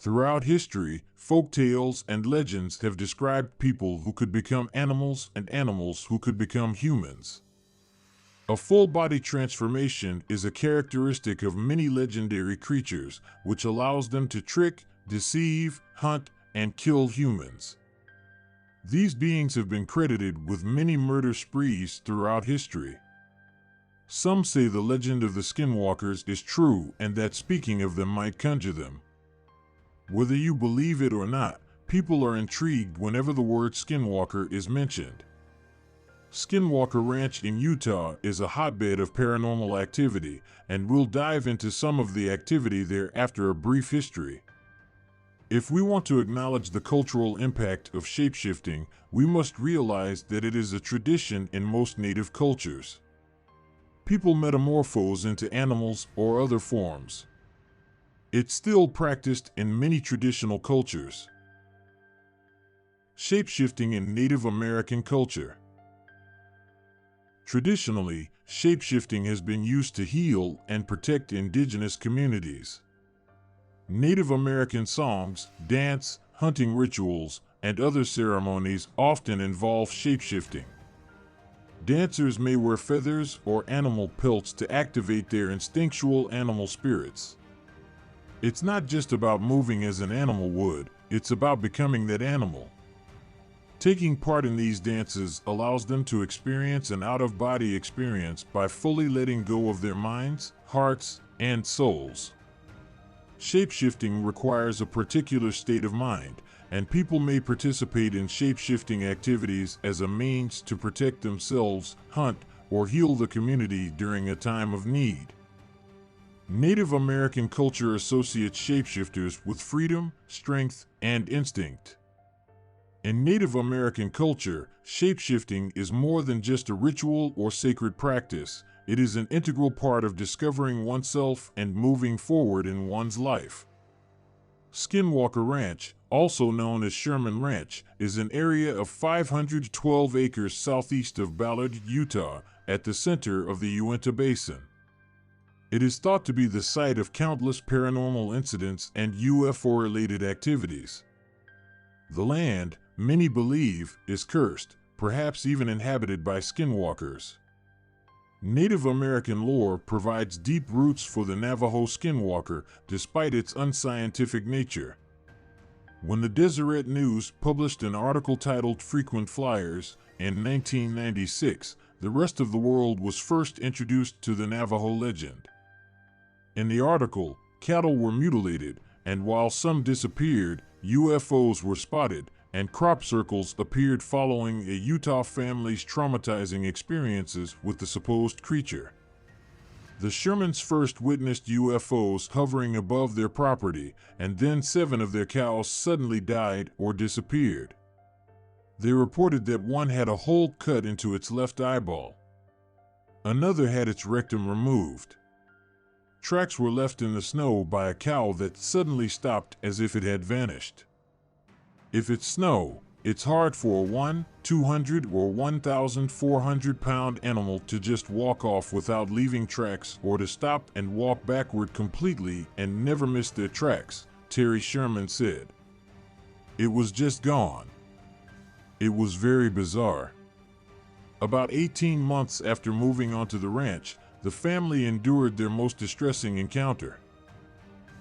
Throughout history, folk tales and legends have described people who could become animals and animals who could become humans. A full-body transformation is a characteristic of many legendary creatures, which allows them to trick, deceive, hunt, and kill humans. These beings have been credited with many murder sprees throughout history. Some say the legend of the Skinwalkers is true and that speaking of them might conjure them. Whether you believe it or not, people are intrigued whenever the word Skinwalker is mentioned. Skinwalker Ranch in Utah is a hotbed of paranormal activity, and we'll dive into some of the activity there after a brief history. If we want to acknowledge the cultural impact of shapeshifting, we must realize that it is a tradition in most native cultures. People metamorphose into animals or other forms. It's still practiced in many traditional cultures. Shapeshifting in Native American culture. Traditionally, shapeshifting has been used to heal and protect indigenous communities. Native American songs, dance, hunting rituals, and other ceremonies often involve shapeshifting. Dancers may wear feathers or animal pelts to activate their instinctual animal spirits. It's not just about moving as an animal would, it's about becoming that animal. Taking part in these dances allows them to experience an out-of-body experience by fully letting go of their minds, hearts, and souls. Shapeshifting requires a particular state of mind, and people may participate in shapeshifting activities as a means to protect themselves, hunt, or heal the community during a time of need. Native American culture associates shapeshifters with freedom, strength, and instinct. In Native American culture, shapeshifting is more than just a ritual or sacred practice. It is an integral part of discovering oneself and moving forward in one's life. Skinwalker Ranch, also known as Sherman Ranch, is an area of 512 acres southeast of Ballard, Utah, at the center of the Uinta Basin. It is thought to be the site of countless paranormal incidents and UFO-related activities. The land, many believe, is cursed, perhaps even inhabited by skinwalkers. Native American lore provides deep roots for the Navajo skinwalker, despite its unscientific nature. When the Deseret News published an article titled Frequent Flyers in 1996, the rest of the world was first introduced to the Navajo legend. In the article, cattle were mutilated, and while some disappeared, UFOs were spotted, and crop circles appeared following a Utah family's traumatizing experiences with the supposed creature. The Shermans first witnessed UFOs hovering above their property, and then 7 of their cows suddenly died or disappeared. They reported that one had a hole cut into its left eyeball. Another had its rectum removed. Tracks were left in the snow by a cow that suddenly stopped as if it had vanished. If it's snow, it's hard for a 1, 200 or 1,400 pound animal to just walk off without leaving tracks or to stop and walk backward completely and never miss their tracks, Terry Sherman said. It was just gone. It was very bizarre. About 18 months after moving onto the ranch, the family endured their most distressing encounter.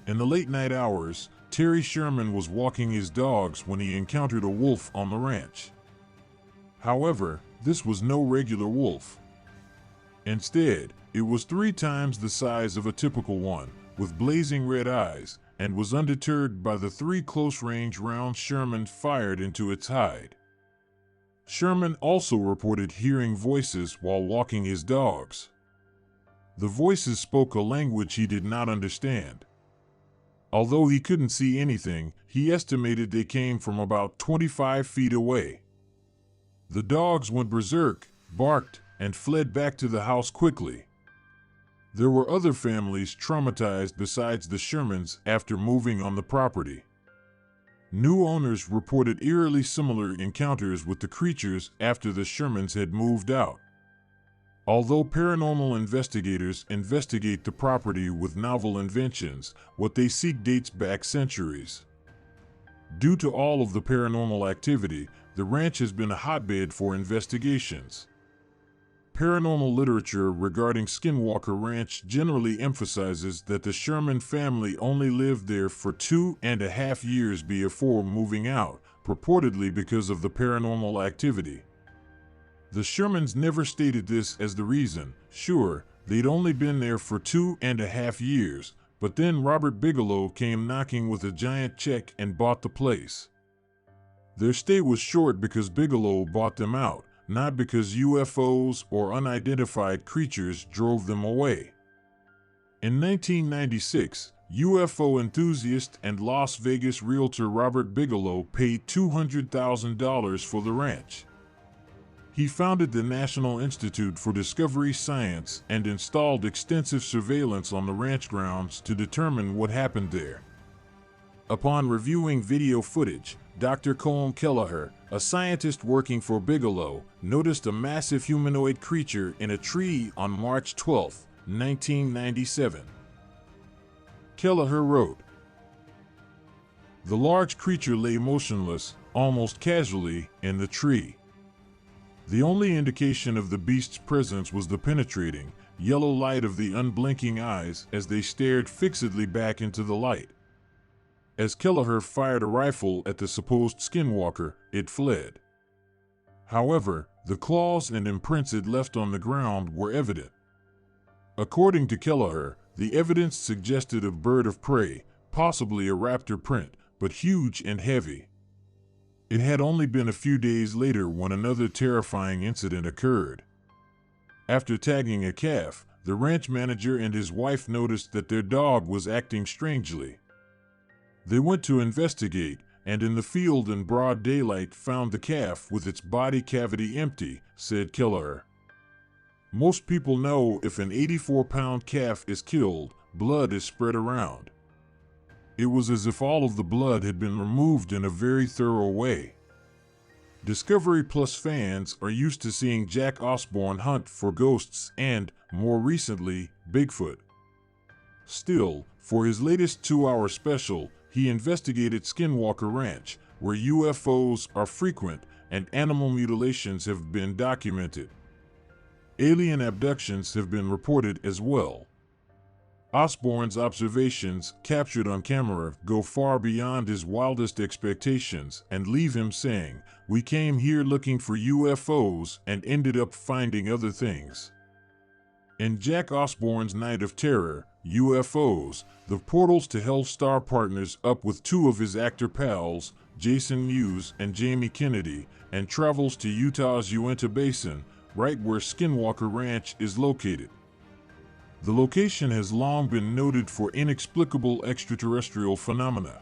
In the late night hours, Terry Sherman was walking his dogs when he encountered a wolf on the ranch. However, this was no regular wolf. Instead, it was 3 times the size of a typical one, with blazing red eyes, and was undeterred by the 3 close-range rounds Sherman fired into its hide. Sherman also reported hearing voices while walking his dogs. The voices spoke a language he did not understand. Although he couldn't see anything, he estimated they came from about 25 feet away. The dogs went berserk, barked, and fled back to the house quickly. There were other families traumatized besides the Shermans after moving on the property. New owners reported eerily similar encounters with the creatures after the Shermans had moved out. Although paranormal investigators investigate the property with novel inventions, what they seek dates back centuries. Due to all of the paranormal activity, the ranch has been a hotbed for investigations. Paranormal literature regarding Skinwalker Ranch generally emphasizes that the Sherman family only lived there for 2.5 years before moving out, purportedly because of the paranormal activity. The Shermans never stated this as the reason. Sure, they'd only been there for 2.5 years, but then Robert Bigelow came knocking with a giant check and bought the place. Their stay was short because Bigelow bought them out, not because UFOs or unidentified creatures drove them away. In 1996, UFO enthusiast and Las Vegas realtor Robert Bigelow paid $200,000 for the ranch. He founded the National Institute for Discovery Science and installed extensive surveillance on the ranch grounds to determine what happened there. Upon reviewing video footage, Dr. Colm Kelleher, a scientist working for Bigelow, noticed a massive humanoid creature in a tree on March 12, 1997. Kelleher wrote, "The large creature lay motionless, almost casually, in the tree. The only indication of the beast's presence was the penetrating, yellow light of the unblinking eyes as they stared fixedly back into the light. As Kelleher fired a rifle at the supposed skinwalker, it fled. However, the claws and imprints it left on the ground were evident. According to Kelleher, the evidence suggested a bird of prey, possibly a raptor print, but huge and heavy. It had only been a few days later when another terrifying incident occurred. After tagging a calf, the ranch manager and his wife noticed that their dog was acting strangely. They went to investigate, and in the field in broad daylight found the calf with its body cavity empty," said Kelleher. "Most people know if an 84-pound calf is killed, blood is spread around. It was as if all of the blood had been removed in a very thorough way." Discovery Plus fans are used to seeing Jack Osbourne hunt for ghosts and, more recently, Bigfoot. Still, for his latest 2-hour special, he investigated Skinwalker Ranch, where UFOs are frequent and animal mutilations have been documented. Alien abductions have been reported as well. Osbourne's observations, captured on camera, go far beyond his wildest expectations and leave him saying, "We came here looking for UFOs and ended up finding other things." In Jack Osbourne's Night of Terror, UFOs, the portals to Hell star partners up with 2 of his actor pals, Jason Mewes and Jamie Kennedy, and travels to Utah's Uinta Basin, right where Skinwalker Ranch is located. The location has long been noted for inexplicable extraterrestrial phenomena.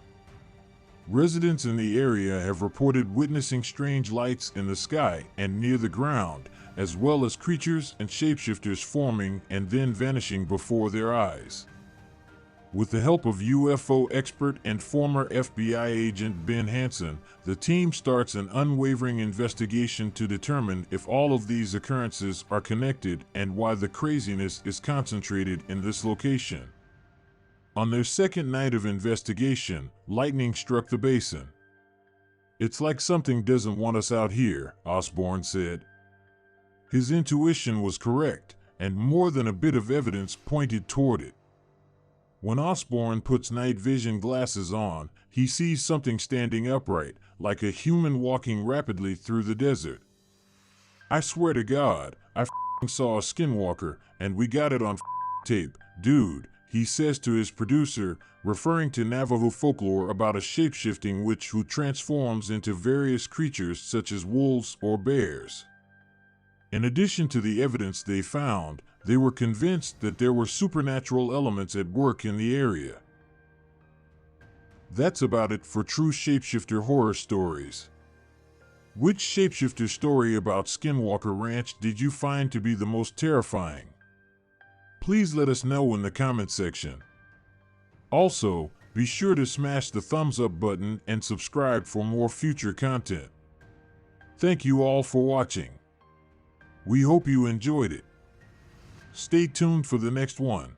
Residents in the area have reported witnessing strange lights in the sky and near the ground, as well as creatures and shapeshifters forming and then vanishing before their eyes. With the help of UFO expert and former FBI agent Ben Hansen, the team starts an unwavering investigation to determine if all of these occurrences are connected and why the craziness is concentrated in this location. On their second night of investigation, lightning struck the basin. "It's like something doesn't want us out here," Osbourne said. His intuition was correct, and more than a bit of evidence pointed toward it. When Osbourne puts night vision glasses on, he sees something standing upright, like a human walking rapidly through the desert. "I swear to God, I saw a skinwalker, and we got it on tape, dude," he says to his producer, referring to Navajo folklore about a shapeshifting witch who transforms into various creatures such as wolves or bears. In addition to the evidence they found, they were convinced that there were supernatural elements at work in the area. That's about it for true shapeshifter horror stories. Which shapeshifter story about Skinwalker Ranch did you find to be the most terrifying? Please let us know in the comment section. Also, be sure to smash the thumbs up button and subscribe for more future content. Thank you all for watching. We hope you enjoyed it. Stay tuned for the next one.